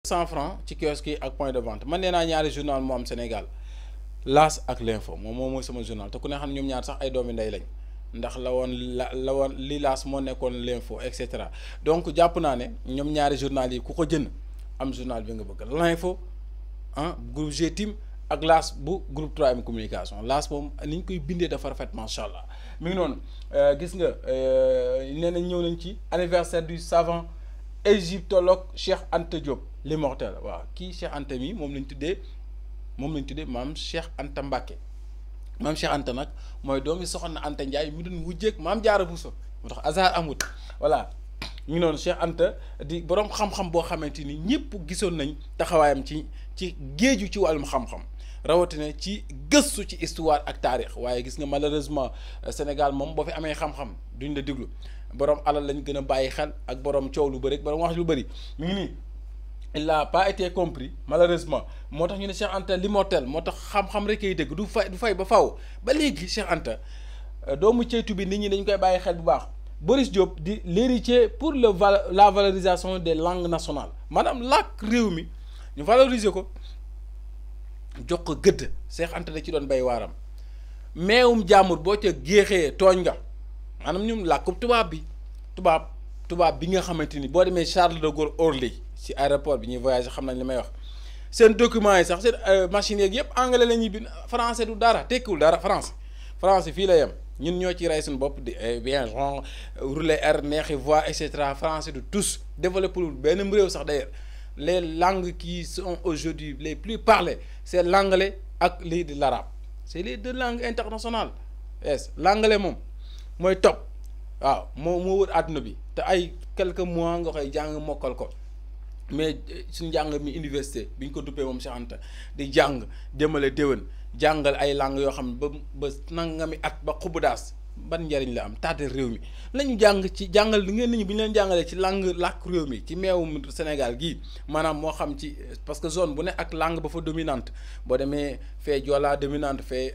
100 francs ci kiosque yi ak point de vente man nee naa ñaari journal moo am Sénégal L'As ak L'Info moom mooy sama journal te ku ne xam ne ñoom ñaar sax ay doomi ndey lañ ndax la woon li L'As moo nekkoon L'Info et cetera donc jàpp naa ne ñoom ñaari journal yi ku ko jënd am journal bi nga bëgg L'Info groupe GTIM ak L'As bu groupe 3M communication L'As moom ni ñu koy bindee dafa rafet macha allah mi ngi noonu gis nga nee nañ ñëw nañ ci anniversaire du savant égyptologue Cheikh Anta Diop l'immortel waaw kii Cheikh Anta mi moom lañ tuddee maam Cheikh Anta Mbacké maam Cheikh Anta nag mooy doomi soxna Anta Ndiaye mi doon wujjeeg maam Jaara Buso moo tax hasard amut voilà ñu ngi noonu Cheikh Anta di borom xam-xam boo xamante ni ñëpp gisoon nañ taxawaayam ci géeju ci wàllum xam-xam rawatina ci gëstu ci histoire ak taarix waaye gis nga malheureusement Sénégal moom boo fi amee xam-xam duñ la déglu borom alal lañ gën a bàyyi xel ak borom coow lu bëri borom wax lu bëri mi ngi nii il n'a pas été compris malheureusement moo tax ñu ne Cheikh Anta l'immortel moo tax xam-xam rek ay dëgg du fay ba faw ba léegi Cheikh Anta doomu ceytu bi nit ñi dañ koy bàyyi xel bu baax Boris Diop di l'héritier pour la valorisation des langues nationales maanaam làkk réew mi ñu valoriser ko jox ko gëdd Cheikh Anta da ci doon bay waaram meewum jàmbur boo ca géexee tooñ nga maanaam ñun làkkub tubaab bi nga xamante ni boo demee Charles de Gaulle Orly ci aéroport bi ñuy voyager xam nañ li may wax seen documents yi sax seen machines yeeg yëpp anglais la ñuy bind français du dara tekkiwul dara français fii la yem ñun ñoo ci rey suñu bopp di bien genre rouler air neexi voix et cetera français du tous développé wul benn réew sax d'ailleurs les langues qui sont aujourd'hui les plus parlées c'est l'anglais ak lii di l'arabe c'est les deux langues internationales yes l'anglais moom mooy topp waaw moo wër àdduna bi te ay quelques mois nga koy jàng mokkal ko mais suñu njàng mi université bi ñu ko duppee moom Cheikh Anta di jàng jëmale déwén jàngal ay langues yoo xam ne ba nangami at ba xubu daas ban njariñ la am taate réew mi lañu jàng ci jàngal li ngeen nit ñi bu ñu leen jàngalee ci langue làkk réew mi ci meewum Sénégal gii maanaam moo xam ci parce que zone bu ne ak langue ba fa dominante boo demee fee joolaa dominante fee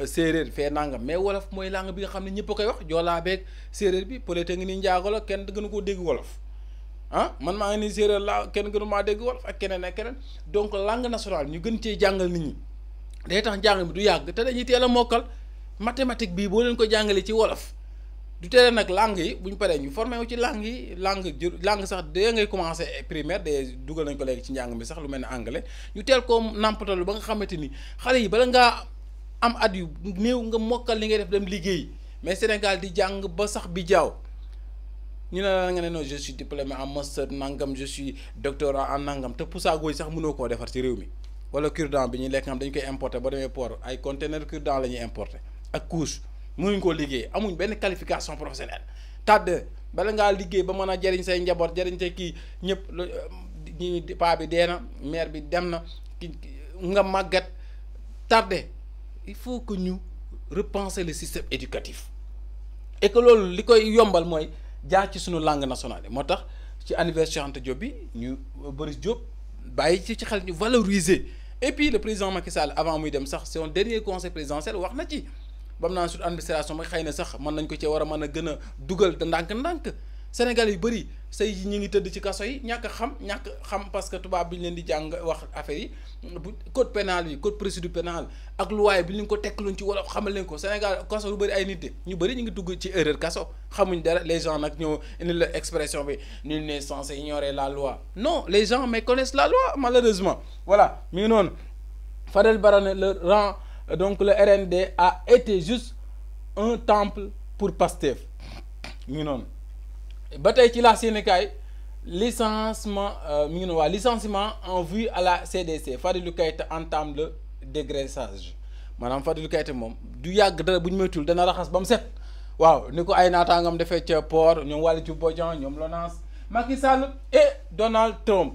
séeréer fee nangam mais wolof mooy langue bi nga xam ne ñëpp a koy wax joolaa beeg séeréer bi peut-être ngi ni njaago la kenn gënu koo dégg wolof man maa ngi ni séeréer laa kenn gënu maa dégg wolof ak keneen ak keneen donc langue nationale ñu gën cee jàngal nit ñi day tax njàng mi du yàgg te dañuy teel a mokkal mathématique bii boo leen ko jàngalee ci wolof du tere nag langue yi bu ñu paree ñu formé wu ci langue yi langue sax dee ngay commencé primaire de dugal nañ ko léegi ci njàng mi sax lu mel ne anglais ñu teel koo nàmpatalu ba nga xamante ni xale yi bala ngaa am at yu néew nga mokkal li ngay def dem liggéey mais Sénégal di jàng ba sax bi jaaw ñu ne la nga ne non je suis diplômé en master nangam je suis doctorat en nangam te poussagooy sax mënoo koo defar ci réew mi wala cure-dent bi ñuy lekk xam dañ koy importer ba demee port ay conteneur cure-dent la ñuy importer ak couche mënuñ koo liggéey amuñ benn qualification professionnelle tàdd bala ngaa liggéey ba mën a jariñ say njaboot jariñ say kii ñëpp ñi paa bi dee na mère bi dem na nga màggat tardé il faut que ñu repenser le système éducatif et que loolu li koy yombal mooy jaar ci suñu langue nationale yi moo tax ci anniversaire Anta Diop bi ñu Boris Diop bàyyi ci xel ñu valoriser et puis le président Macky Sall avant muy dem sax son dernier conseil présidentiel wax na ci bam naan sur administration ba xëy na sax mën nañ ko cee war a mën a gën a dugal te ndànk-ndànk Sénégal yu bëri say ñi ngi tëdd ci kaso yi ñàkk xam parce que tubaab bi ñu leen di jàng wax affaire yi bu code pénal bi code procédure pénale ak loi bi ñu ko tekkiloon ci wala xamal leen ko Sénégal kaso lu bëri ay nit de ñu bëri ñu ngi dugg ci erreur kaso xamuñ dara les gens nag ñoo indi la expression bi nul n'est censé ignorer la loi non les gens méconnaissent la loi malheureusement voilà mi ngi noonu Fadel Barone le rang donc le RND a été juste un temple pour Pastef mi ngi noonu ba tey ci la Sénégal licenciement mi ngi noonu waa licenciement en vue à la CDC Fadilou Keïta entame le dégraissage maanaam Fadilou Keïta moom du yàgg dara bu ñu moytuwul dana raxas ba mu set waaw ni ko ay naataangam defee ca port ñoom Waly Diouf Bodian ñoom Lonase Macky Sall et Donald Trump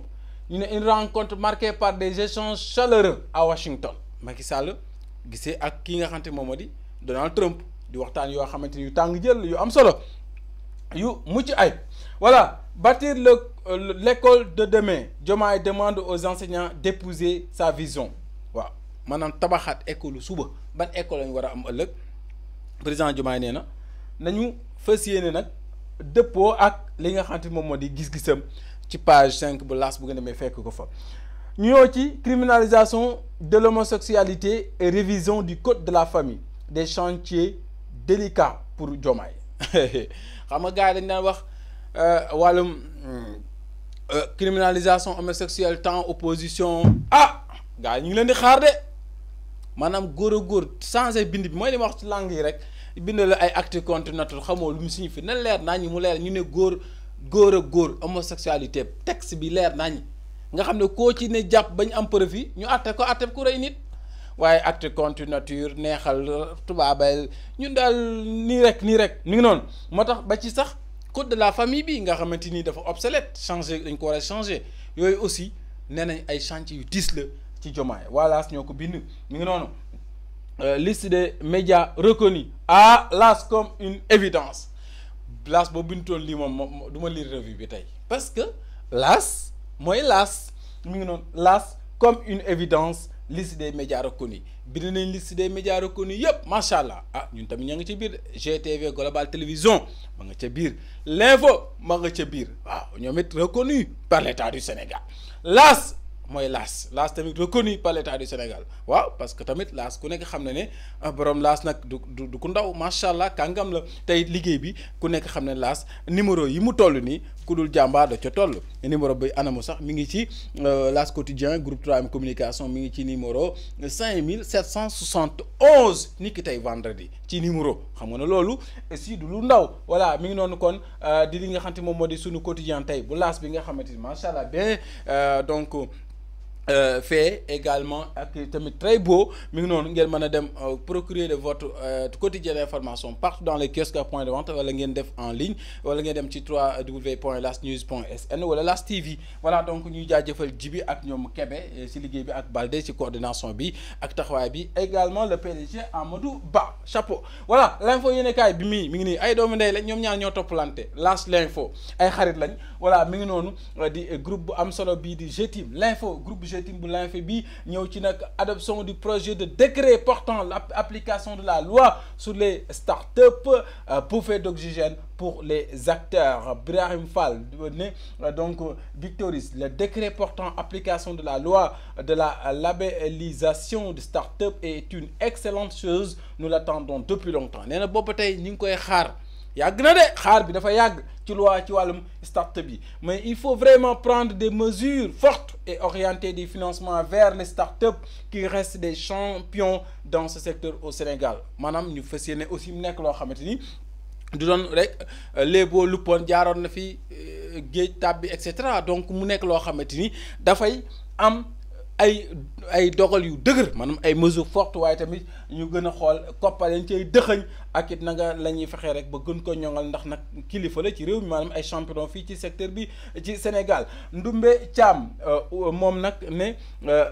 ñu ne une rencontre marquée par des échanges chaleureux à Washington Macky Sall gisee ak kii nga xamante moom moo di Donald Trump di waxtaan yoo xamante ni yu tàng jël yu am solo yu mucc ay voilà bâtir l'école de demain Diomaye demande aux enseignants d'épouser sa vision waaw maanaam tabaxaat école suba ban école lañu war a am ëllëg président Diomaye nee na nañu fas yéene nag dëppoo ak li nga xamante moom moo di gis-gisam ci page 5 bu laas bu ngeen demee fekk ko fa. ñu ñëw ci criminalisation de l'homosexualité et révision du code de la famille, des chantiers délicats pour Diomaye. xam nga gars yi dañ daan wax wàllum criminalisation homosexuelle temps opposition gars yi ñu ngi leen di xaar de maanaam góor a góor changé bind bi mooy li ma wax ci langue yi rek bind la ay acte contre nature xamoo lu mu signifie na leer naa ñi mu leer ñu ne góor a góor homosexualité texte bi leer naa ñi nga xam ne koo ci ne jàpp bañ am preuve ñu àtte ko àtte ku rey nit waaye acte contre nature neexal tubaabay ñun daal nii rek mi ngi noonu moo tax ba ci sax code de la famille bi nga xamante ni dafa obsolète changé dañ ko war a changé yooyu aussi nee nañ ay chantier yu diis la ci Diomaye voilà ñoo ko bind mi ngi noonu liste des médias reconnus l'AS comme une évidence l'AS boobu bindutoon lii moom du ma lire revue bi tey parce que l'AS mooy l'AS mi ngi noonu l'AS comme une évidence liste des médias reconnus bind nañ liste des médias reconnus yëpp macha allah ñun tamit ña ngi ci biir GTV Global Télévision ma nga ca biir l'info ma nga ca biir waaw ñoom it reconnu par l'État du Sénégal l'AS mooy l'AS tamit reconnu par l'État du Sénégal waaw parce que tamit l'AS ku nekk xam na ne borom l'AS nag du ku ndaw macha allah kàngam la tey liggéey bi ku nekk xam ne l'AS numéro yi mu toll nii ku dul jàmbaar da ca toll numéro bi anamu sax mi ngi ci l'AS quotidien groupe 3M communication mi ngi ci numéro 5771 ni ki tey vendredi ci numéro xam nga ne loolu aussi du lu ndaw voilà mi ngi noonu kon di li nga xam te moom moo di sunu quotidien tey bu l'AS bi nga xamante ni macha allah bien donc. fait également ak tamit très beau mi ngi noonu ngeen mën a dem procurer de votre quotidien d'information partout dans les kiosques à point de vente wala ngeen def en ligne wala ngeen dem ci www.lasnews.sn wala Las TV voilà donc ñuy jaajëfal Jibi ak ñoom Kébé ci liggéey bi ak Baldé ci coordination bi ak taxawaay bi également le PDG Amadou Ba chapeau voilà l'info yéenekaay bi mi ngi nii ay doomu ndey lañ ñoom ñaar ñoo toppalante Las l'info ay xarit lañ voilà mi ngi noonu di groupe bu am solo bii di GTIM l'info groupe GTIM bu l'info bi ñëw ci nag adoption du projet de décret portant l'application de la loi sur les startups bouffée d'oxygène pour les acteurs. Birahim Fall ne donc Victoris, le décret portant application de la loi de la labellisation de start-up est une excellente chose, nous l'attendons depuis longtemps. Nee na boobu tey ñu ngi koy xaar yàgg na de xaar bi dafa yàgg ci loi ci wàllum start-up yi mais il faut vraiment prendre des mesures fortes et orienter des financements vers les start-up qui restent des champions dans ce secteur au Sénégal maanaam ñu fas yéene aussi mu nekk loo xamante ni du doon rek léeboo luppoon jaaroon na fi géej tàbbi et cetera donc mu nekk loo xamante ni dafay am ay dogal yu dëgër maanaam ay mesures fortes waaye tamit ñu gën a xool koppar yañ cay dëxëñ ak it na nga la ñuy fexee rek ba gën ko ñoŋal ndax nag kilifa la ci réew mi maanaam ay champion fii ci secteur bi ci Sénégal. Ndoumbé Thiam moom nag ne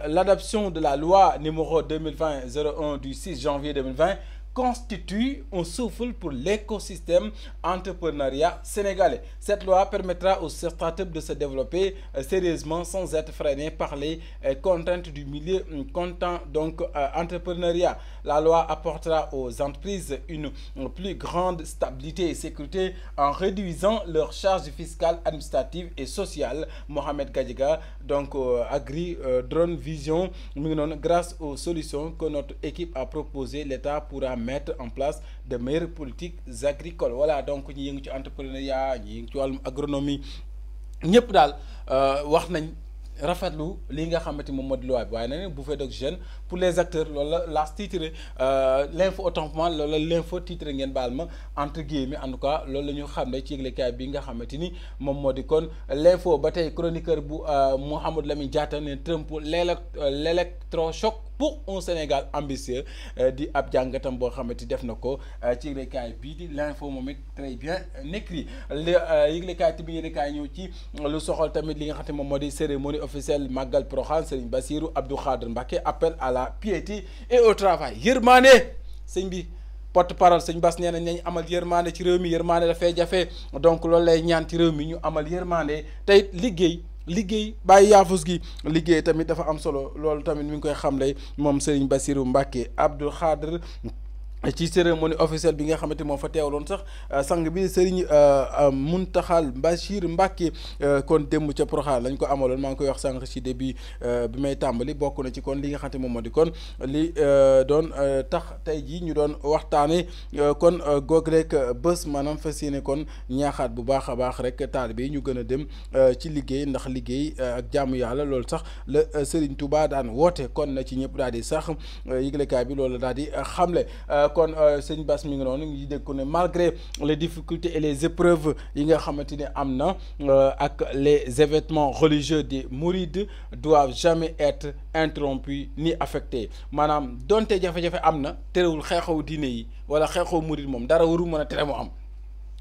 l'adoption de la loi numéro 2020-01 du 6 janvier 2020 constitue un souffle pour l'écosystème entrepreneuriat sénégalais. Cette loi permettra aux startups de se développer sérieusement sans être freinées par les contraintes du milieu comptant donc entrepreneuriat. La loi apportera aux entreprises une plus grande stabilité et sécurité en réduisant leurs charges fiscales, administratives et sociales. Mohamed Gadiaga donc Agri Drone Vision mi ngi noonu grâce aux solutions que notre équipe a proposées, l'État pourra mettre en place de meilleures politiques agricoles. Voilà donc ñi yëngu ci entrepreneuriat ñi yëngu ci wàllum agronomie ñëpp daal wax nañ rafetlu li nga xamante moom moo di loi bi waaye nag bouffée d'oxygène pour les acteurs loolu la laas titré l'info autant pour moi loolu la l'info titré ngeen baal ma entre guillemets en tout cas loolu la ñu xam ne ci yëglekaay bi nga xamante ni moom moo di kon l'info ba tey chroniqueur bu Mouhamadou Lamine Diatta ne Trump l'électrochoc pour un Sénégal ambitieux di ab jàngatam boo xamante def na ko ci yëglekaay bii di l'info moom it très bien écrit yëglekaay bi yëglekaay ñëw ci lu soxal tamit li nga xam ne moom moo di cérémonie officielle Magal Porokhane Serigne Bassirou Abdou Khadre Mbacké appel à la piété et au travail yërmande sëñ bi porte-parole sëñ Bass nee nañ amal yërmande ci réew mi yërmande dafay jafe donc loolu lay ñaan ci réew mi ñu amal yërmande tey liggéey bàyyi yaafus gi liggéey tamit dafa am solo loolu tamit mi ngi koy xamle moom Serigne Bassirou Mbacké Abdou Khadre ci cérémonie officielle bi nga xamante moo fa teewloon sax sang bi Serigne Mountakhal Bachir Mbacké kon démb ca Porokhane lañ ko amaloon maa ngi koy wax sànq ci début bi may tàmbali bokk na ci kon li nga xamante moom moo di kon li doon tax tey jii ñu doon waxtaane kon goog rek bés maanaam fas yéene kon ñaaxaat bu baax a baax rek taalibe yi ñu gën a dem ci liggéey ndax liggéey ak jaamu yàlla loolu sax la Serigne Touba daan woote kon na ci ñëpp daal di sax yëglekaay bi loolu daal di xamle. kon sëñ Bass mi ngi noonu ñu dégg ko ne malgré les difficultés et les épreuves yi nga xamante ne am na ak les événements religieux des mourides doivent jamais être interrompus ni affectés maanaam donte jafe-jafe am na terewul xeexaw diine yi wala xeexaw murid moom dara waru mën a tere mu am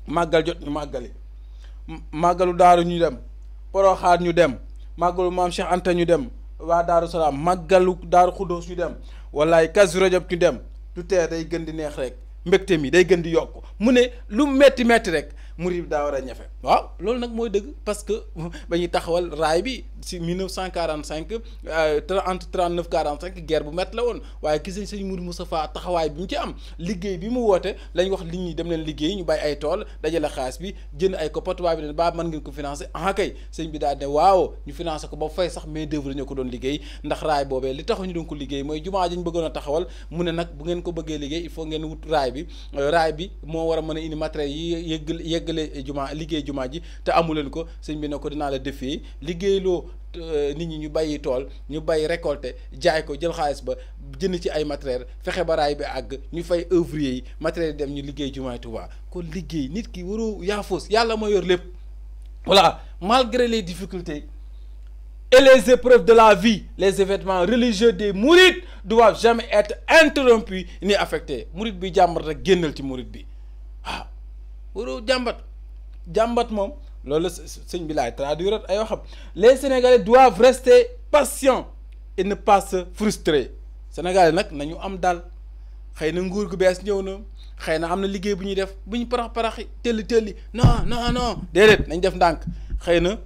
màggal jot ñu màggali màggalu daaru ñu dem Porokhane ñu dem màggalu maam Cheikh Anta ñu dem waa Daaru Salaam màggalu Daaru Xuddoos ñu dem wallaay Kazu Rajab ñu dem du tee day gën di neex rek mbégte mi day gën di yokk mu ne lu metti rek murid bi daa war a ñafe waaw loolu nag mooy dëgg parce que ba ñuy taxawal raay bi si 1945 entre 39 45 guerre bu métti la woon waaye gis nañ sëñ Mourou Moustapha taxawaay bi mu ci am liggéey bi mu woote lañ wax nit ñi dem leen liggéey ñu bàyyi ay tool dajale xaalis bi jënd ay koppar tubaab bi ne ba mën ngeen ko financer ah kay sëñ bi daal ne waaw ñu financer ko ba fay sax main d'œuvre ñoo ko doon liggéey ndax raay boobee li taxu ñu doon ko liggéey mooy jumaa ji ñu bëggoon a taxawal mu ne nag bu ngeen ko bëggee liggéey il faut ngeen wut raay bi moo war a mën a indi matériel yi yeggale jumaa liggéey jumaa ji te amuleen ko sëñ bi ne ko dinaa la defee liggéeyloo nit ñi ñu bàyyi tool ñu bàyyi récolter jaay ko jël xaalis ba jënd ci ay matériel fexe ba raay bi àgg ñu fay ouvrier yi matériel dem ñu liggéey jumaay Tuubaa kon liggéey nit ki waroo yaafus yàlla moo yor lépp voilà malgré les difficultés et les épreuves de la vie les événements religieux des mourides doivent jamais être interrompus ni affectés murid bi jàmbat rek génnal ci murid bi waaw waroo jàmbat moom loolu sëñ bi laay traduire ay waxam les Sénégalais doivent rester patients et ne pas se frustrer Sénégalais nag nañu am daal xëy na nguur gu bees ñëw na xëy na am na liggéey bu ñuy def bu ñu paraxi telli non déedéet nañ def ndànk xëy na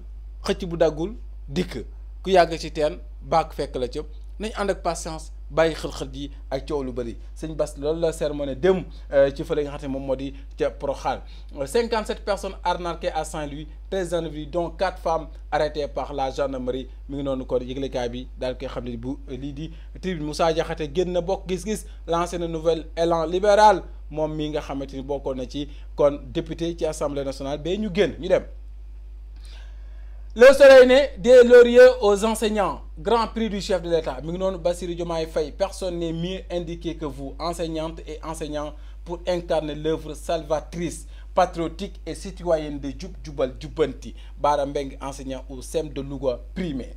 xëcc bu daggul dikk ku yàgg ci teen baak fekk la ca nañ ànd ak patience bàyyi xël-xël yi ak coow lu bëri sëñ Bass loolu la sermoné dem ci fële nga xam ne moom moo di ca Porokhane 57 personnes arnaquées à Saint-Louis 13 individus dont 4 femmes arrêtées par la gendarmerie mi ngi noonu kon yëglekaay bi daal koy xam ne bu lii di tribune Moussa Diakhaté génn na bokk gis-gis lancé na nouvel élan libéral moom mii nga xamante ni bokkoon na ci kon député ci assemblée nationale ba ñu génn ñu dem. Le Soleil ne des lauriers aux enseignants grand prix du chef de l'État mi ngi noonu Bassirou Diomaye Faye personne n'est mieux indiqué que vous enseignantes et enseignants pour incarner l'œuvre salvatrice patriotique et citoyenne de Jub Jubal Jubbanti Bara Mbengue enseignant au SEM de Louga primé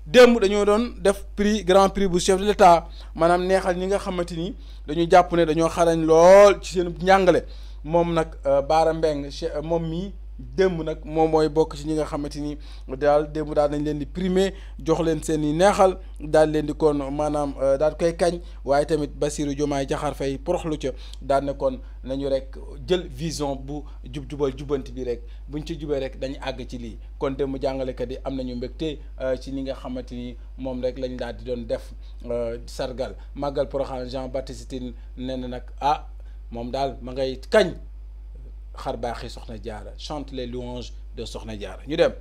démb dañoo doon def prix grand prix bu chef de l'État maanaam neexal ñi nga xamante ni dañu jàpp ne dañoo xarañ lool ci seen njàngale moom nag Bara Mbengue moom mii démb nag moom mooy bokk ci ñi nga xamante ni daal démb daal nañ leen di primer jox leen seen i neexal daal leen di kon maanaam daal koy kañ waaye tamit Bassirou Diomaye Diakhar Faye poroxlu ca daal ne kon nañu rek jël vision bu jubal jubbanti bi rek buñ ci jubee rek dañu àgg ci lii kon démb jàngalekat yi am nañu mbégte ci li nga xamante ni moom rek lañ daal di doon def sargal màggal Porokhane Jean Baptiste Tine nee na nag moom daal ma ngay kañ xar baaxi Soxna Jaara chante les louanges de Soxna Jaara ñu dem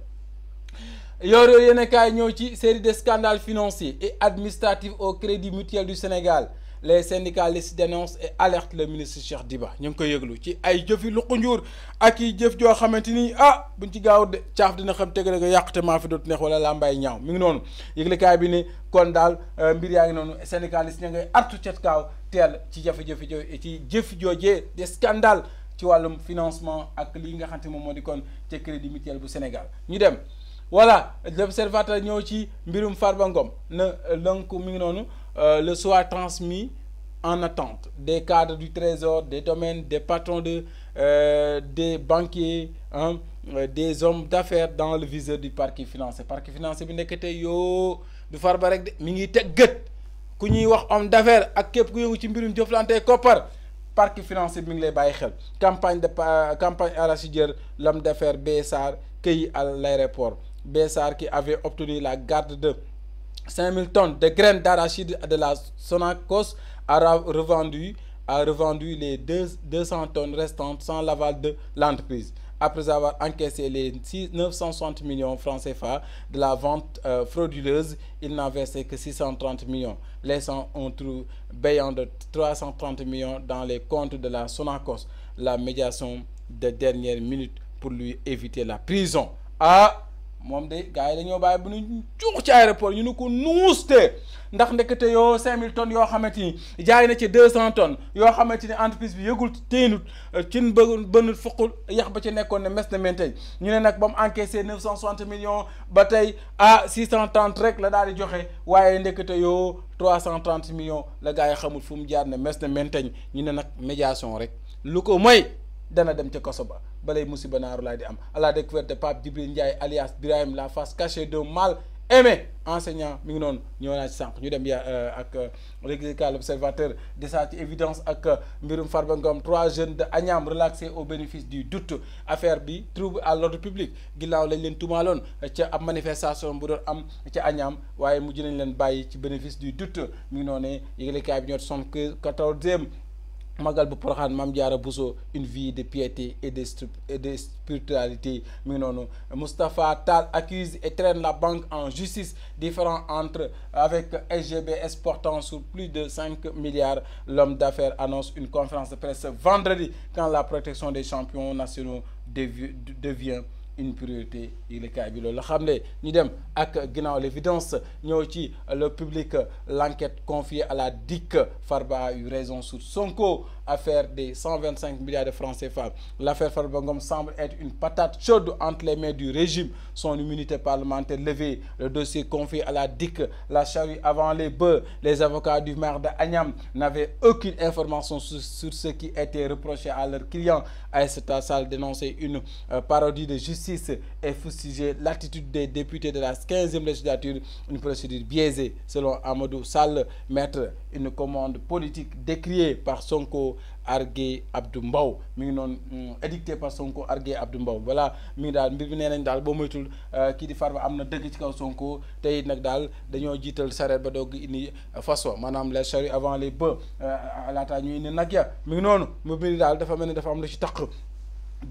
yoor yooyu yéen a kaay ñëw ci série de scandales financiers et administratifs au Crédit Mutuel du Sénégal les syndicalistes dénoncent et alertent le ministre Cheikh Diba ñu ngi koy yëglu ci ay jëfi luqu njuur ak i jëf joo xamante ni buñ ci gaaw de caaf dina xam teg rek yàqute maa fi dootu neex wala laa mbay ñaaw mi ngi noonu yëglekaay bi ne kon daal mbir yaa ngi noonu syndicalistes ña ngay artu cet kaaw teel ci jëf joojee des scandales ci wàllum financement ak lii nga xam te moom moo di kon ca Crédit Mutuel bu Sénégal ñu dem voilà l'observateur ñëw ci mbirum Farba Ngom na lënk mi ngi noonu le soir transmis en attente des cadres du trésor des domaines des patrons des banquiers des hommes d'affaires dans le viseur du parquet financier bi nekkate yoo du Farba rek de mi ngi teg gët ku ñuy wax homme d'affaires ak képp ku yëngu ci mbirum jëflante koppar parquet financier bi mi ngi lay bàyyi xel campagne arachidière l'homme d'affaires Bessar cueilli à l'aéroport Bessar qui avait obtenu la garde de 5000 tonnes de graines d'arachide de la Sonacos a revendu a revendu les 200 tonnes restantes sans l'aval de l'entreprise. Après avoir encaissé les 960 millions francs CFA de la vente frauduleuse, il n'a versé que 630 millions, laissant un trou béant de 330 millions dans les comptes de la Sonacos. La médiation de dernière minute pour lui éviter la prison. Ah moom de gars yi dañoo bàyyi bu ñu cuux ci aéroport ñu ne ko nuustee ndax ndekete yoo 5000 tonnes yoo xamante ni jaay na ci 200 tonnes yoo xamante ni entreprise bi yëgul teenut cin bënul fuqul yax ba ci nekkoon ne mes na menteñ ñu ne nag ba mu encaissé 960 millions ba tey 630 rek la daal di joxe waaye ndekete yoo 330 millions la gars yi xamul fu mu jaar ne mes na menteñ ñu ne nag médiation rek lu ko mooy dana dem ca kaso ba balay musiba naaru laay di am à la découverte de Pape Djibril Ndiaye alias Birahim la face cachée d'un mal aimé enseignant mi ngi noonu ñëw naa ci sànq ñu dem ak régulier l'Observateur de sa ci évidence ak mbirum Farba Ngom 3 jeunes de Agnam relaxés au bénéfice du doute affaire bi trouble à l'ordre public ginnaaw lañ leen tumaaloon ca ab manifestation bu doon am ca Agnam waaye mujj nañ leen bàyyi ci bénéfice du doute mi ngi noonu yëglekaay bi ñoo 74e Magal bu Porokhane Mame Diarra Bousso une vie de piété et de spiritualité mi ngi noonu Moustapha Tall accuse et traîne la banque en justice différend entre avec SGBS portant sur plus de 5 milliards l'homme d'affaires annonce une conférence de presse vendredi quand la protection des champions nationaux devient une priorité yëglekaay bi loolu la xam ne ñu dem ak ginnaaw l'évidence ñëw ci le public l'enquête confiée à la DIC Farba a eu raison sur Sonko affaire des 125 milliards de francs CFA. L'affaire Farba Ngom semble être une patate chaude entre les mains du régime. Son immunité parlementaire levée, le dossier confié à la DIC, la charrue avant les bœufs. Les avocats du maire de Agnam n'avaient aucune information sur ce qui était reproché à leurs clients. Aïssata Tall dénonçait une parodie de justice et fustigeait l'attitude des députés de la 15e législature, une procédure biaisée. Selon Amadou Sall, mettre une commande politique décriée par Sonko Argué Abdou Mbow mi ngi noonu édicté par Sonko Argué Abdou Mbow voilà mi ngi daal mbir mi nee nañ daal boo moytul kii di Farba am na dëgg ci kaw Sonko te it nag daal dañoo jiital sareet ba doog indi fas wa maanaam les charrues avant les bœufs laataa ñuy indi nag ya mi ngi noonu mu mbiri daal dafa mel ni dafa am lu ci taq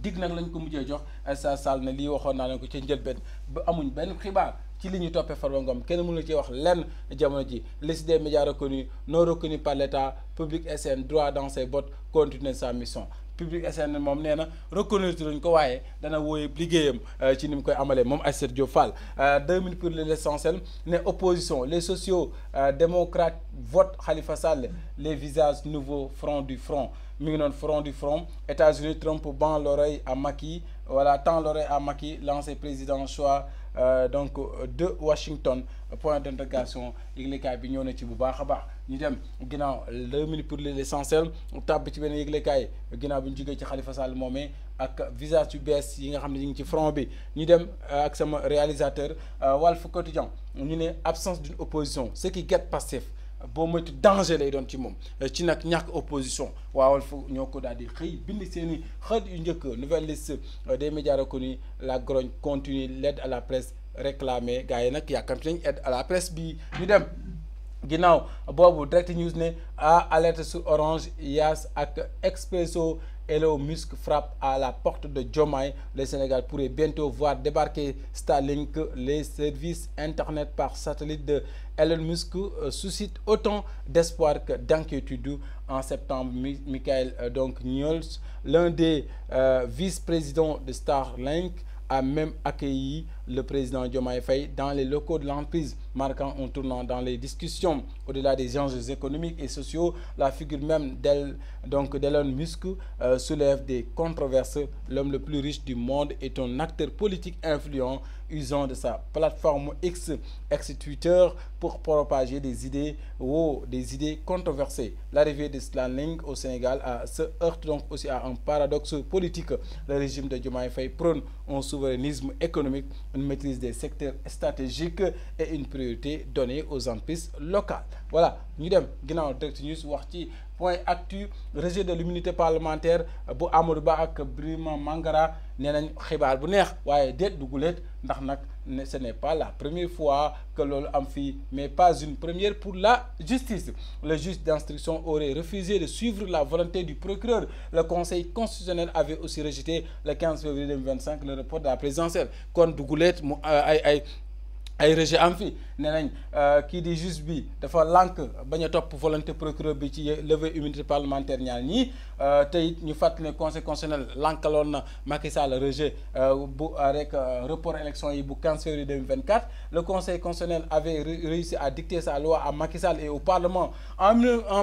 dig nag lañ ko mujjee jox Aïssata Tall ne lii waxoon naa leen ko ca njëlbeen ba amuñ benn xibaar ci li ñu toppee Farba Ngom kenn mënu la ci wax lenn jamono ji liste des médias reconnus non reconnus par l'État Public SN droit dans ses bottes continue sa mission Public SN moom nee na reconnaître luñ ko waaye dana wooye liggéeyam ci ni mu koy amalee moom Aïssatou Diop Fall 2 minutes pour l'essentiel ne opposition les sociaux démocrates votent Khalifa Sall les visages nouveaux front du front mi ngi noonu front du front États-Unis Trump bend l'oreille à Macky voilà tend l'oreille à Macky l'ancien président choix donc de Washington point d'interrogation yëglekaay bi ñëw na ci bu baax a baax ñu dem ginnaaw 2 minutes pour l'essentiel tàbb ci benn yëglekaay ginnaaw bi ñu jógee ci Khalifa Sall moomee ak visage yu bees yi nga xam ne ñu ngi ci front bi ñu dem ak sama réalisateur Walf Quotidien ñu ne absence d'une opposition ce qui guette Pastef boo moytu danger lay doon ci moom ci nag ñàkk opposition waawal fu ñoo ko daal di xëy bind seeni xët yu njëkk nouvelle liste des médias reconnus la grogne continue l'aide à la presse réclamée gars yi nag yàkkamti nañ aide à la presse bi ñu dem ginnaaw boobu Direct News ne alerte sur Orange Yaas ak Expresso Elon Musk frappe à la porte de Diomaye. Le Sénégal pourrait bientôt voir débarquer Starlink. Les services internet par satellite de Elon Musk suscitent autant d'espoir que d'inquiétude. En septembre, Michael Knowles, l'un des vice-présidents de Starlink, a même accueilli le président Diomaye Faye dans les locaux de l'entreprise, marquant un tournant dans les discussions. Au-delà des enjeux économiques et sociaux, la figure même d'Elon Musk soulève des controverses. L'homme le plus riche du monde est un acteur politique influent, usant de sa plateforme X, ex-Twitter, pour propager des idées controversées. L'arrivée de Starlink au Sénégal se heurte donc aussi à un paradoxe politique. Le régime de Diomaye Faye prône un souverainisme économique, une maîtrise des secteurs stratégiques et une priorité donnée aux entreprises locales. Voilà ñu dem ginnaaw Direct News wax ci point actu rejet de l'immunité parlementaire bu Amadou Ba ak Birima Mangara nee nañ xibaar bu neex waaye déet duguleet ndax nag ce n'est pas la première fois que loolu am fii mais pas une première pour la justice. Le juge d'instruction aurait refusé de suivre la volonté du procureur. Le conseil constitutionnel avait aussi rejeté le 15 février 2025 le report de la présidentielle kon duguleet mu ay rejet am fi nee nañ kii di juge bi dafa lànk bañ a topp volonté procureur bi ci lever immunité parlementaire ñaar ñii te it ñu fàttali ne conseil constitutionnel lànkaloon na Macky Sall rejet bu rek report élection yi bu 15 février 2024 le conseil constitutionnel avait réussi à dicter sa loi à Macky Sall et au parlement en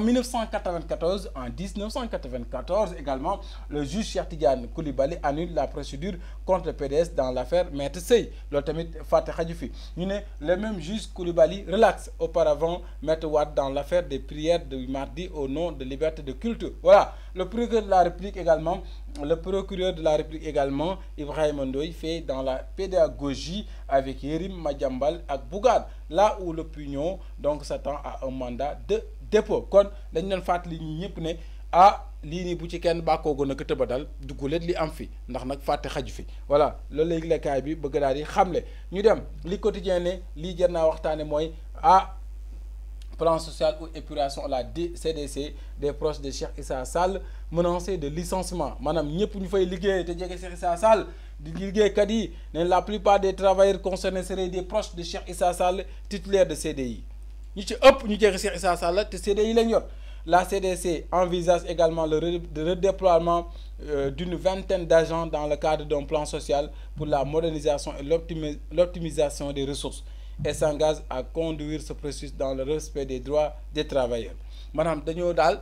1994 en 1994 également le juge Cheikh Tidiane Coulibaly annule la procédure contre le PDS dans l'affaire Maître Sèye loolu tamit fàtte xaju fi le même juge Coulibaly relaxe auparavant Maître Wade dans l'affaire des prières de mardi au nom de liberté de culte. Voilà, le procureur de la République également, Ibrahima Ndoye fait dans la pédagogie avec Yérim Madiambal ak Bougane, là où l'opinion donc s'attend à un mandat de dépôt. Kon dañ doon fàttali ñi ñëpp ne lii nii bu ci kenn bàkkoogu na ko tëba dal dugguleet li am fi ndax nag fàtte xaju fi voilà loolu léegi lekkaay bi bëgg daal di xamle ñu dem li quotidien ne lii jar naa waxtaane mooy plan social ou épuration à la CDC des proches de Cheikh Issa Sall menacés de licenciement maanaam ñëpp ñu fay liggéey te jege Cheikh Issa Sall di liggéeykat yi ne la plupart des travailleurs concernés seraient des proches de Cheikh Issa Sall titulaires de CDI ñu ci ëpp ñu jege Cheikh Issa Sall te CDI lañ yor. La CDC envisage également le redéploiement d'une vingtaine d'agents dans le cadre d'un plan social pour la modernisation et l'optimisation des ressources et s'engage à conduire ce processus dans le respect des droits des travailleurs maanaam dañoo daal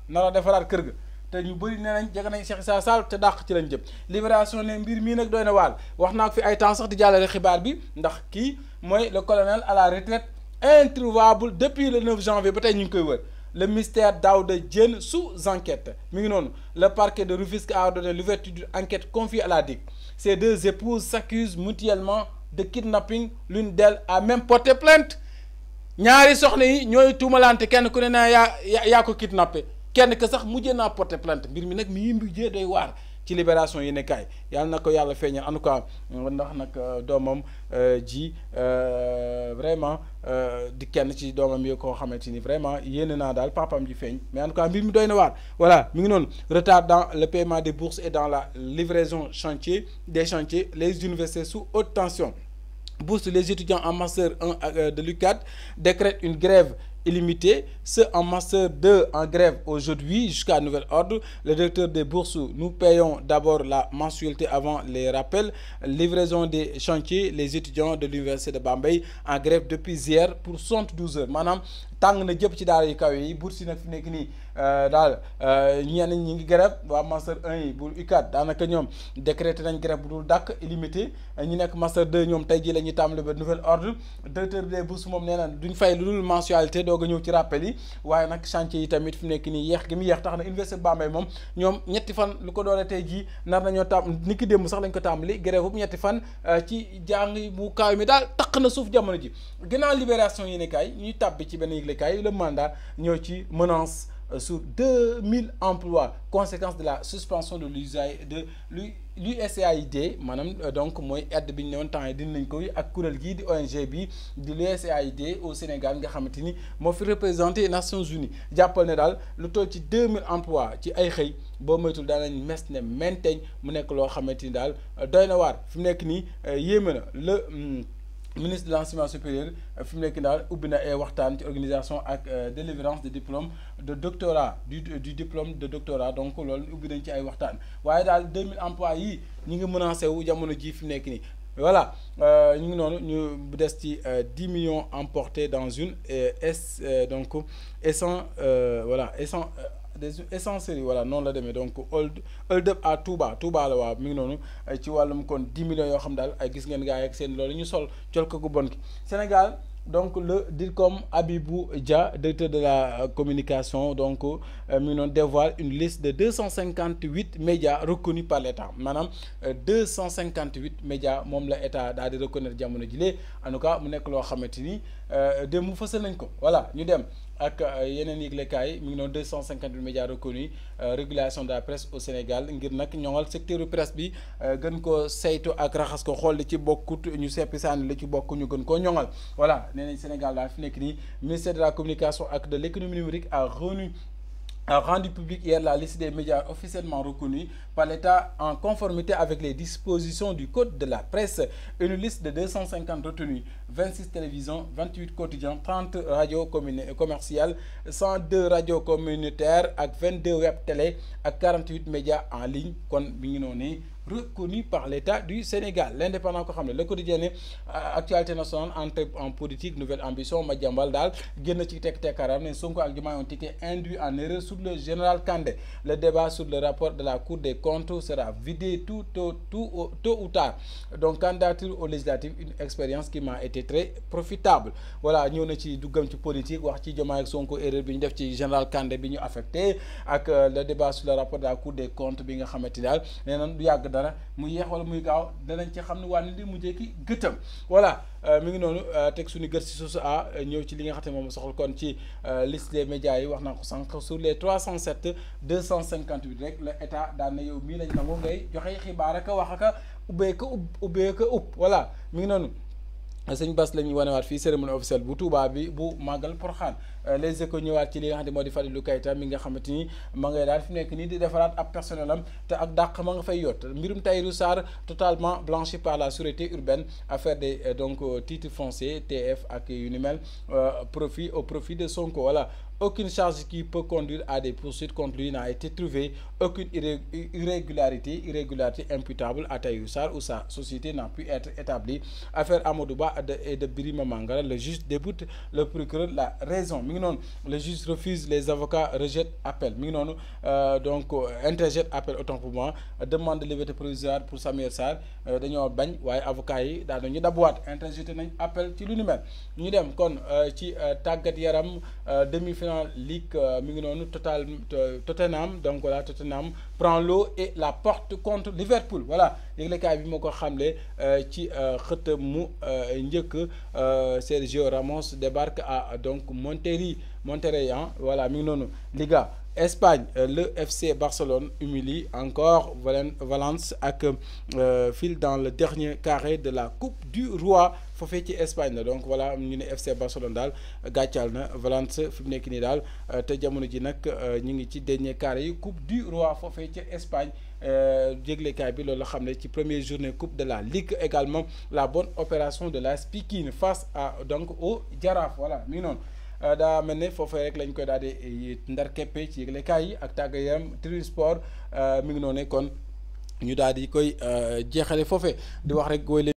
nara defaraat kër ga te ñu bëri nee nañ jege nañ Cheikh Issa Sall te dàq ci lañ jëm libération ne mbir mii nag doy na waal wax naa ko fi ay temps sax di jàllale xibaar bi ndax kii mooy le colonel à la retraite introuvable depuis le 9 janvier ba tey ñu ngi koy wër. Le mystère Daouda Diène sous enquête mi ngi noonu le parquet de Rufisque a ordonné l'ouverture d'une enquête confiée à la DIC. Ces deux épouses s'accusent mutuellement de kidnapping, l'une d'elles a même porté plainte ñaari soxna yi ñooy tuumalante kenn ku ne naa yaa ko kidnappé kenn que sax mujjee naa porté plainte mbir mi nag mi mujjee doy waar ci libération yi ne kaay yàlla na ko yàlla feeñal en tout cas ndax nag doomam ji vraiment di kenn ci doomam yi koo xamante ni vraiment yéene naa daal papam ji feeñ mais en tout cas mbir mi doy na waar voilà mi ngi noonu retard dans le paiement des bourses et dans la livraison des chantiers les universités sous haute tension bourse les étudiants en master 1 de l'UCAD décrètent une grève illimité, ceux en master 2 en grève aujourd'hui jusqu'à nouvel ordre. Le directeur des bourses, nous payons d'abord la mensualité avant les rappels. Livraison des chantiers, les étudiants de l'université de Bambey en grève depuis hier pour 72 heures. Maanaam tàng na jëpp ci daara yu kaw yi bourse yi nag fi nekk nii daal ñenn ñi ngi grève waa master 1 yi bu UCAD daanaka ñoom décrété nañ grève bu dul dàkk illimité ñi nekk master 2 ñoom tey jii la ñuy tàmbali ba nouvel ordre directeur des bourses moom nee na duñ fay lu dul mensualité doog a ñëw ci rappel yi waaye nag chantier yi tamit fi mu nekk nii yeex gi mu yeex tax na université Bambey moom ñoom ñetti fan lu ko doole tey jii nar nañoo ni ki démb sax lañ ko tàmbali grève bu ñetti fan ci jàng bu kaw mi daal taq na suuf jamono ji ginnaaw libération yi ne kaay ñuy tàbbi ci benn yëglekaay le mandat ñëw ci menace sur 2000 emplois conséquence de la suspension de l'USAID maanaam donc mooy aide bi ñu ne woon temps yi dinañ ko ak kuréel gii di ONG bi di l'USAID au Sénégal nga xamante ni moo fi représenté Nations Unies jàppal ne daal lu toll ci 2000 emplois ci ay xëy boo moytul daanañ mes ne menteñ mu nekk loo xamante ni daal doy na waar fi mu nekk nii yéeme na le ministre de l'enseignement supérieur fi mu nekk daal ubbi na ay waxtaan ci organisation ak délivrance de diplôme de doctorat du diplôme de doctorat donc loolu ubbi nañ ci ay waxtaan waaye daal 2000 emplois yi ñi ngi menacé wu jamono ji fi mu nekk nii voilà ñu ngi noonu ñu des ci 10 millions emportés dans une donc des essenceries voilà noonu la demee donc hold up à Touba la waaw mi ngi noonu ci wàllum kon 10 millions yoo xam daal ay gis ngeen gaa yi ak seen loolu ñu sol col ko gu bon ki Sénégal donc le DIRCOM Abibou Dia, directeur de la communication, donc dévoile une liste de 258 médias reconnus par l'État. Madame, 258 médias moom la État daal di reconnaître jamono jile en tout cas mu nekk loo xamante ni démb fësal nañ ko voilà ñu dem ak yeneen yëglekaay mi ngi noonu 258 médias reconnus régulation de la presse au Sénégal ngir nag ñoŋal secteur presse bi gën ko saytu ak raxas ko xool li ci bokkut ñu seppi sànni li ci bokk ñu gën koo ñoŋal voilà nee nañ Sénégal daal fi nekk nii ministère de la communication ak de l'économie numérique a rendu public hier la liste des médias officiellement reconnus par l'État en conformité avec les dispositions du Code de la presse. Une liste de 250 retenues, 26 télévisions, 28 quotidiens, 30 radios commerciales, 102 radios communautaires ak 22 web télé ak 48 médias en ligne kon mi ngi noonu reconnu par l'État du Sénégal. L'Indépendant ko xam ne le quotidien ne actualité nationale entrée en politique nouvelle ambition Madiambal daal génn ci tekkaaram ne Sonko ak Diomaye ont été induits en erreur sur le général Kandé. Le débat sur le rapport de la Cour des comptes sera vidé tôt ou tard. Donc candidature aux législatives, une expérience qui m'a été très profitable. Voilà ñëw na ci duggam ci politique wax ci Diomaye ak Sonko erreur bi ñu def ci général Kandé bi ñu affecté ak le débat sur le rapport de la Cour des comptes bi nga xamante daal nee na du yàgg dara mu yeex wala muy gaaw danañ ci xam ne waa ni di mujjee ki gëttam voilà mi ngi noonu teg suñu gët si source a ñëw ci li nga xam ne moom soxal kon ci liste des médias yi wax naa ko sànq sur les 307 258 rek la état daan na yow mii lañ nangu ngay joxe xibaar ak wax ak ubbee ko ub voilà mi ngi noonu sëñ Bass la ñuy wanewaat fii cérémonie officielle bu Touba bi bu màggal Porokhane les échos ñëwaat ci li nga xam ne moo di Fadilou Keita mi nga xamante ni ma ngay daal fi nekk nii di defaraat ab personnel am te ak dàq ma nga fay yott mbirum Tahirou Sarr totalement blanchi par la sûreté urbaine affaire des donc titres fonciers TF ak yu ni mel au profit de Sonko voilà. Aucune charge qui peut conduire à des poursuites contre lui n'a été trouvée. Aucune irrégularité imputable à Tahirou Sarr ou sa société n'a pu être établie. Affaire Amadou Ba et de Birima Mangara, le juge déboute le procureur la raison. Le juge refuse, les avocats rejettent appel. Donc interjette appel autant pour moi. Demande de liberté provisoire pour Samuel Sarr. Dañoo bañ waaye avocat yi daal nañu dabuwaat interjeté nañ appel ci lu ni mel ñu dem kon ci tàggat yaram demi-finale Ligue mi ngi noonu Tottenham donc voilà Tottenham prend l'eau et la porte contre Liverpool voilà yëglekaay bi moo ko xamle ci xët mu njëkk Sergio Ramos débarque à donc Monterrey voilà mi ngi noonu Liga Espagne le FC Barcelone humilie encore Valence ak file dans le dernier carré de la Coupe du Roi foofee ci Espagne la donc voilà ñu ne FC Barcelone daal gàccal na Valence fi mu nekk nii daal te jamono ji nag ñu ngi ci dernier carré yi Coupe du Roi foofee ci Espagne jéglekaay bi loolu la xam ne ci première journée Coupe de la Ligue également la bonne opération de l'AS Pikine face à donc au Jaraaf voilà mi ngi noonu daa mel ne foofee rek lañ koy daal di ndar keppe ci yëglekaay yi ak tàggat yaram Tribune Sport mi ngi noonu kon ñu daal di koy jeexale foofee di wax rek